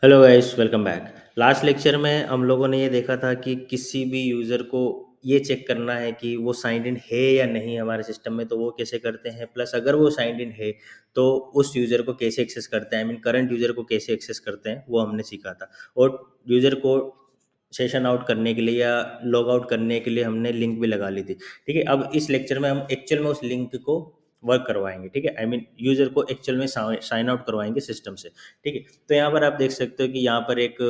Hello guys, welcome back. Last lecture में हम लोगों ने ये देखा था कि किसी भी यूज़र को ये चेक करना है कि वो साइंड इन है या नहीं हमारे सिस्टम में, तो वो कैसे करते हैं। प्लस अगर वो साइंड इन है तो उस यूज़र को कैसे एक्सेस करते हैं, आई मीन करंट यूज़र को कैसे एक्सेस करते हैं, वो हमने सीखा था। और यूज़र को सेशन आउट करने के लिए या लॉग आउट करने के लिए हमने लिंक भी लगा ली थी। ठीक है, अब इस लेक्चर में हम एक्चुअल में उस लिंक को वर्क करवाएंगे। ठीक है, आई मीन यूज़र को एक्चुअल में साइन आउट करवाएंगे सिस्टम से। ठीक है, तो यहाँ पर आप देख सकते हो कि यहाँ पर एक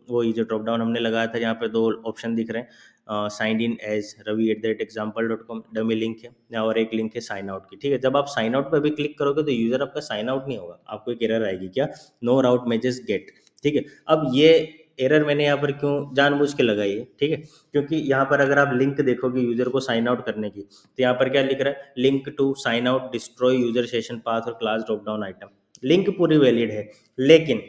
वो ये जो ड्रॉप डाउन हमने लगाया था, यहाँ पर दो ऑप्शन दिख रहे हैं, sign in as ravi@example.com dummy link है और एक लिंक है साइन आउट की। ठीक है, जब आप साइन आउट पर भी क्लिक करोगे तो यूज़र आपका साइन आउट नहीं होगा, आपको एक एरर आएगी, क्या, नो राउट मैचेस गेट। ठीक है, अब ये एरर मैंने यहाँ पर क्यों जानबूझ के लगाई है, ठीक है, क्योंकि यहाँ पर अगर आप लिंक देखोगे यूज़र को साइन आउट करने की, तो यहाँ पर क्या लिख रहा है, link to sign out destroy user session path और class drop down item. Link पूरी वैलिड है, लेकिन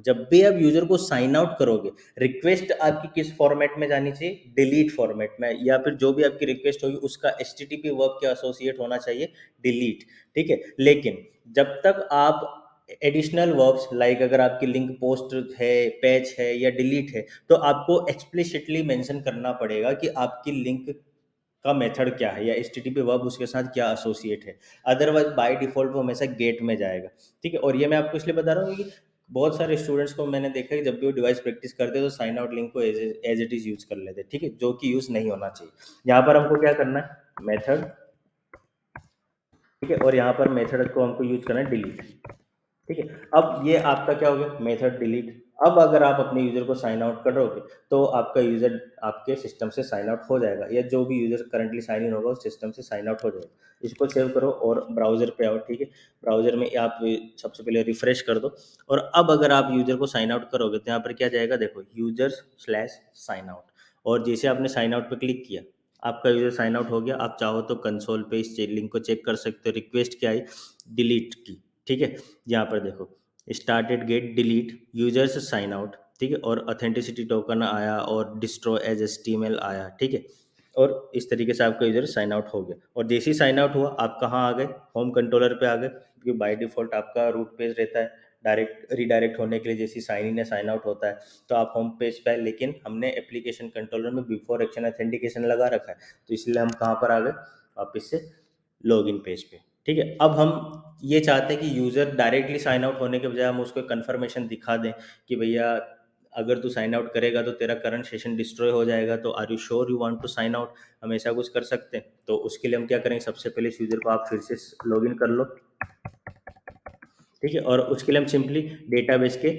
जब भी आप यूजर को साइन आउट करोगे, रिक्वेस्ट आपकी किस फॉर्मेट में जानी चाहिए, डिलीट फॉर्मेट में, या फिर जो भी आपकी रिक्वेस्ट होगी उसका HTTP वर्ब के एसोसिएट होना चाहिए डिलीट। ठीक है, लेकिन जब तक आप एडिशनल वर्ब्स लाइक अगर आपकी लिंक पोस्ट है, पैच है या डिलीट है, तो आपको एक्सप्लिसिटली मेंशन करना पड़ेगा कि आपकी लिंक का मेथड क्या है या HTTP वर्ब उसके साथ क्या एसोसिएट है। अदरवाइज बाय डिफॉल्ट वो हमेशा गेट में जाएगा। ठीक है, और ये मैं आपको इसलिए बता रहा हूँ कि बहुत सारे स्टूडेंट्स को मैंने देखा है कि जब भी वो डिवाइस प्रैक्टिस करते हैं तो साइन आउट लिंक को एज इट इज यूज कर लेते हैं। ठीक है, जो कि यूज नहीं होना चाहिए। यहाँ पर हमको क्या करना है, मेथड। ठीक है, और यहाँ पर मेथड को हमको यूज करना है डिलीट। ठीक है, अब ये आपका क्या हो गया, मेथड डिलीट। अब अगर आप अपने यूजर को साइन आउट करोगे तो आपका यूजर आपके सिस्टम से साइन आउट हो जाएगा, या जो भी यूजर करंटली साइन इन होगा उस सिस्टम से साइन आउट हो जाएगा। इसको सेव करो और ब्राउजर पे आओ। ठीक है, ब्राउजर में आप सबसे पहले रिफ्रेश कर दो, और अब अगर आप यूजर को साइन आउट करोगे तो यहाँ पर क्या जाएगा, देखो, यूजर/साइन आउट। और जैसे आपने साइन आउट पे क्लिक किया, आपका यूजर साइन आउट हो गया। आप चाहो तो कंसोल पे इस लिंक को चेक कर सकते हो, रिक्वेस्ट क्या आई, डिलीट की। ठीक है, यहाँ पर देखो, started get delete users sign out. ठीक है, और ऑथेंटिसिटी टोकन आया और डिस्ट्रॉय एज HTML आया। ठीक है, और इस तरीके से आपका यूजर साइन आउट हो गया। और जैसे ही साइन आउट हुआ, आप कहाँ आ गए, होम कंट्रोलर पे आ गए, क्योंकि बाय डिफॉल्ट आपका रूट पेज रहता है डायरेक्ट रीडायरेक्ट होने के लिए। जैसे साइन इन या साइन आउट होता है तो आप होम पेज पे आए, लेकिन हमने एप्लीकेशन कंट्रोलर में बिफोर एक्शन ऑथेंटिकेशन लगा रखा है, तो इसलिए हम कहाँ पर आ गए, वापस से लॉगिन पेज पे। ठीक है, अब हम ये चाहते हैं कि यूज़र डायरेक्टली साइन आउट होने के बजाय हम उसको कंफर्मेशन दिखा दें कि भैया, अगर तू साइन आउट करेगा तो तेरा करंट सेशन डिस्ट्रॉय हो जाएगा, तो are you sure you want to sign out. हम ऐसा कुछ कर सकते हैं, तो उसके लिए हम क्या करेंगे, सबसे पहले इस यूज़र को आप फिर से लॉगिन कर लो। ठीक है, और उसके लिए हम सिंपली डेटाबेस के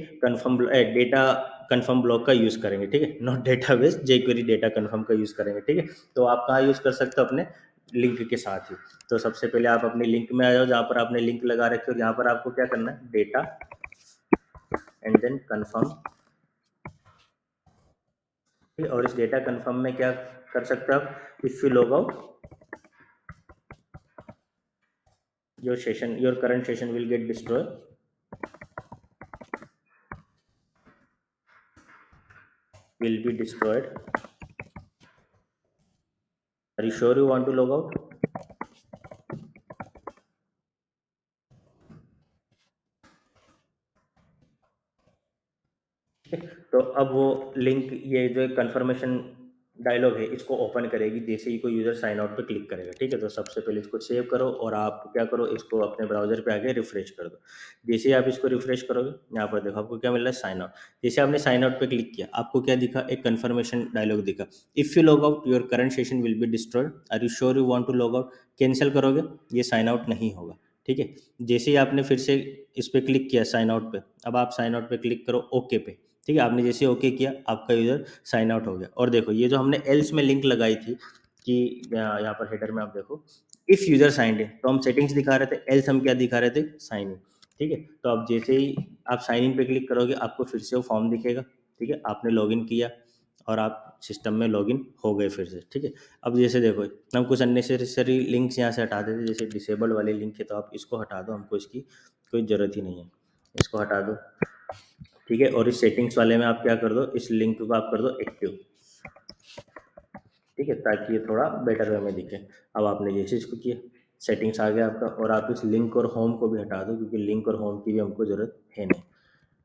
डेटा कन्फर्म ब्लॉक का यूज़ करेंगे। ठीक है, not database, jQuery data confirm का यूज़ करेंगे। ठीक है, तो आप कहाँ यूज़ कर सकते हो, अपने लिंक के साथ ही। तो सबसे पहले आप अपने लिंक में आ जाओ जहाँ पर आपने लिंक लगा रखी है, और यहाँ पर आपको क्या करना है, डेटा एंड देन कन्फर्म। ठीक है, और इस डेटा कन्फर्म में क्या कर सकते हो आप, if you log out your session, your current session will get destroy, will be destroyed, are you sure you want to log out। तो अब वो लिंक, ये जो कंफर्मेशन डायलॉग है, इसको ओपन करेगी जैसे ही कोई यूज़र साइन आउट पे क्लिक करेगा। ठीक है, तो सबसे पहले इसको सेव करो और आप क्या करो, इसको अपने ब्राउजर पे आके रिफ्रेश कर दो। जैसे ही आप इसको रिफ्रेश करोगे, यहाँ पर देखो आपको क्या मिल रहा है, साइन आउट। जैसे आपने साइन आउट पे क्लिक किया, आपको क्या दिखा, एक कंफर्मेशन डायलॉग दिखा, if you log out your current session will be destroyed, are you sure you want to log out. Cancel करोगे, ये साइन आउट नहीं होगा। ठीक है, जैसे ही आपने फिर से इस पर क्लिक किया साइन आउट पे, अब आप साइन आउट पे क्लिक करो ओके पे। ठीक है, आपने जैसे ओके किया, आपका यूज़र साइन आउट हो गया। और देखो, ये जो हमने एल्स में लिंक लगाई थी कि यहाँ पर हेडर में आप देखो, इफ़ यूज़र साइंड इन, तो हम सेटिंग्स दिखा रहे थे, एल्स हम क्या दिखा रहे थे, साइन इन। ठीक है, तो अब जैसे ही आप साइन इन पे क्लिक करोगे, आपको फिर से वो फॉर्म दिखेगा। ठीक है, आपने लॉगिन किया और आप सिस्टम में लॉगिन हो गए फिर से। ठीक है, अब जैसे देखो, हम कुछ अननेसेसरी लिंक्स यहाँ से हटा देते, जैसे डिसेबल वाले लिंक है तो आप इसको हटा दो, हमको इसकी कोई ज़रूरत ही नहीं है, इसको हटा दो। ठीक है, और इस सेटिंग्स वाले में आप क्या कर दो, इस लिंक को आप कर दो एक्टिव। ठीक है, ताकि ये थोड़ा बेटर वे में दिखे। अब आपने जैसे इसको किया, सेटिंग्स आ गया आपका, और आप इस लिंक और होम को भी हटा दो, क्योंकि लिंक और होम की भी हमको ज़रूरत है नहीं।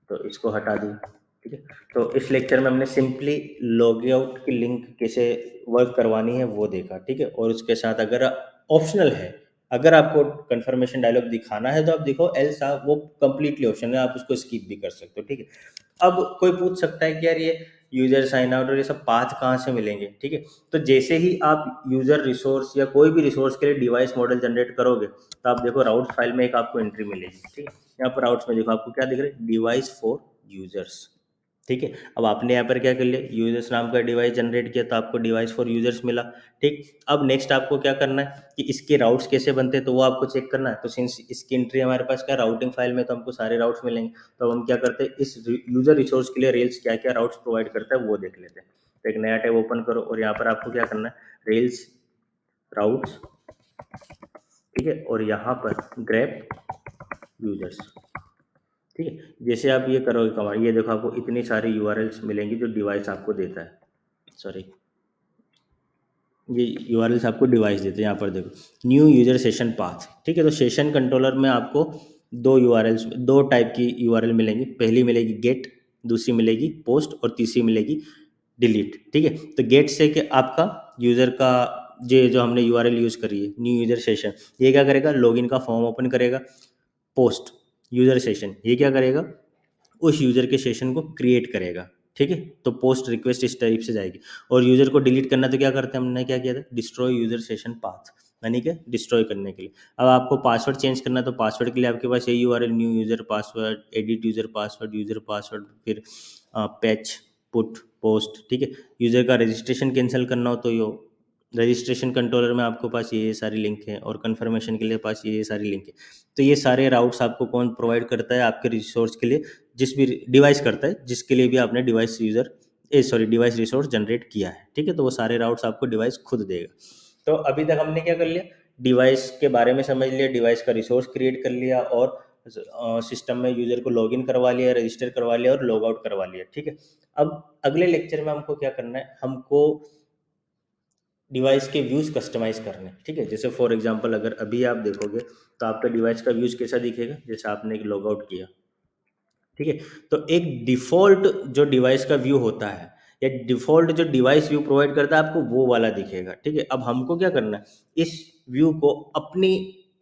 तो इसको हटा दिया। ठीक है, तो इस लेक्चर में हमने सिंपली लॉग आउट की लिंक कैसे वर्क करवानी है वो देखा। ठीक है, और उसके साथ अगर ऑप्शनल है, अगर आपको कंफर्मेशन डायलॉग दिखाना है तो आप दिखाओ, एल्स आप वो कंप्लीटली ऑप्शन है, आप उसको स्किप भी कर सकते हो। ठीक है, अब कोई पूछ सकता है कि यार ये यूजर साइन आउट और ये सब पाथ कहाँ से मिलेंगे। ठीक है, तो जैसे ही आप यूजर रिसोर्स या कोई भी रिसोर्स के लिए डिवाइस मॉडल जनरेट करोगे तो आप देखो राउट्स फाइल में एक आपको एंट्री मिलेगी। ठीक है, यहाँ पर राउट्स में देखो आपको क्या दिख रहा है, डिवाइस फॉर यूजर्स। ठीक है, अब आपने यहाँ पर क्या कर लिया, यूजर्स नाम का डिवाइस जनरेट किया तो आपको डिवाइस फॉर यूजर्स मिला। ठीक, अब नेक्स्ट आपको क्या करना है कि इसके राउट्स कैसे बनते हैं तो वो आपको चेक करना है। तो सिंस इसकी एंट्री हमारे पास क्या, राउटिंग फाइल में, तो हमको सारे राउट्स मिलेंगे। तो अब हम क्या करते हैं, इस यूजर रिसोर्स के लिए रेल्स क्या क्या राउट्स प्रोवाइड करता है वो देख लेते हैं। तो एक नया टैब ओपन करो और यहाँ पर आपको क्या करना है, रेल्स राउट्स। ठीक है, और यहाँ पर ग्रैब यूजर्स। ठीक है, जैसे आप ये करोगे कमांड, ये देखो आपको इतनी सारी यूआरएल्स मिलेंगी जो डिवाइस आपको देता है। सॉरी, ये यूआरएल्स आपको डिवाइस देते हैं। यहाँ पर देखो न्यू यूजर सेशन पाथ। ठीक है, तो सेशन कंट्रोलर में आपको दो यूआरएल्स, दो टाइप की यूआरएल मिलेंगी। पहली मिलेगी गेट, दूसरी मिलेगी पोस्ट और तीसरी मिलेगी डिलीट। ठीक है, तो गेट से कि आपका यूज़र का जो हमने यूआरएल यूज़ करी है न्यू यूजर सेशन, ये क्या करेगा, लॉगिन का फॉर्म ओपन करेगा। पोस्ट यूजर सेशन, ये क्या करेगा, उस यूजर के सेशन को क्रिएट करेगा। ठीक है, तो पोस्ट रिक्वेस्ट इस टाइप से जाएगी। और यूजर को डिलीट करना तो क्या करते हैं, हमने क्या किया था, डिस्ट्रॉय यूजर सेशन पाथ, यानी कि डिस्ट्रॉय करने के लिए। अब आपको पासवर्ड चेंज करना है तो पासवर्ड के लिए आपके पास यही URL, new user password, edit user password, फिर पैच, पुट, पोस्ट। ठीक है, यूजर का रजिस्ट्रेशन कैंसिल करना हो तो यो रजिस्ट्रेशन कंट्रोलर में आपके पास ये सारी लिंक है, और कन्फर्मेशन के लिए पास ये सारी लिंक है। तो ये सारे राउट्स आपको कौन प्रोवाइड करता है, आपके रिसोर्स के लिए, जिस भी डिवाइस करता है, जिसके लिए भी आपने device user device resource generate किया है। ठीक है, तो वो सारे राउट्स आपको डिवाइस खुद देगा। तो अभी तक हमने क्या कर लिया, डिवाइस के बारे में समझ लिया, डिवाइस का रिसोर्स क्रिएट कर लिया, और सिस्टम में यूज़र को लॉगिन करवा लिया, रजिस्टर करवा लिया और लॉग आउट करवा लिया। ठीक है, अब अगले लेक्चर में हमको क्या करना है, हमको डिवाइस के व्यूज़ कस्टमाइज़ करने हैं। ठीक है, जैसे फॉर एग्जांपल अगर अभी आप देखोगे तो आपका डिवाइस का व्यूज़ कैसा दिखेगा, जैसे आपने एक लॉग आउट किया। ठीक है, तो एक डिफ़ॉल्ट जो डिवाइस का व्यू होता है, या डिफ़ॉल्ट जो डिवाइस व्यू प्रोवाइड करता है आपको, वो वाला दिखेगा। ठीक है, अब हमको क्या करना है, इस व्यू को अपनी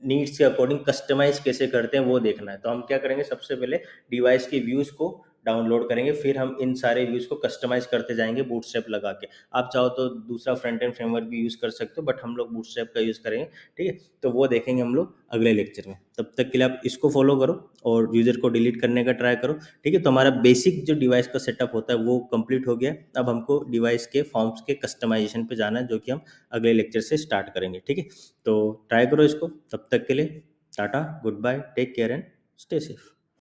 नीड्स के अकॉर्डिंग कस्टमाइज़ कैसे करते हैं वो देखना है। तो हम क्या करेंगे, सबसे पहले डिवाइस के व्यूज़ को डाउनलोड करेंगे, फिर हम इन सारे व्यूज़ को कस्टमाइज़ करते जाएँगे बूटस्ट्रैप लगा के। आप चाहो तो दूसरा फ्रंट एंड फ्रेमवर्क भी यूज़ कर सकते हो, बट हम लोग बूटस्ट्रैप का यूज़ करेंगे। ठीक है, तो वो देखेंगे हम लोग अगले लेक्चर में। तब तक के लिए आप इसको फॉलो करो और यूज़र को डिलीट करने का ट्राई करो। ठीक है, तो हमारा बेसिक जो डिवाइस का सेटअप होता है वो कंप्लीट हो गया। अब हमको डिवाइस के फॉर्म्स के कस्टमाइजेशन पे जाना है, जो कि हम अगले लेक्चर से स्टार्ट करेंगे। ठीक है, तो ट्राई करो इसको। तब तक के लिए टाटा, goodbye, take care and stay safe.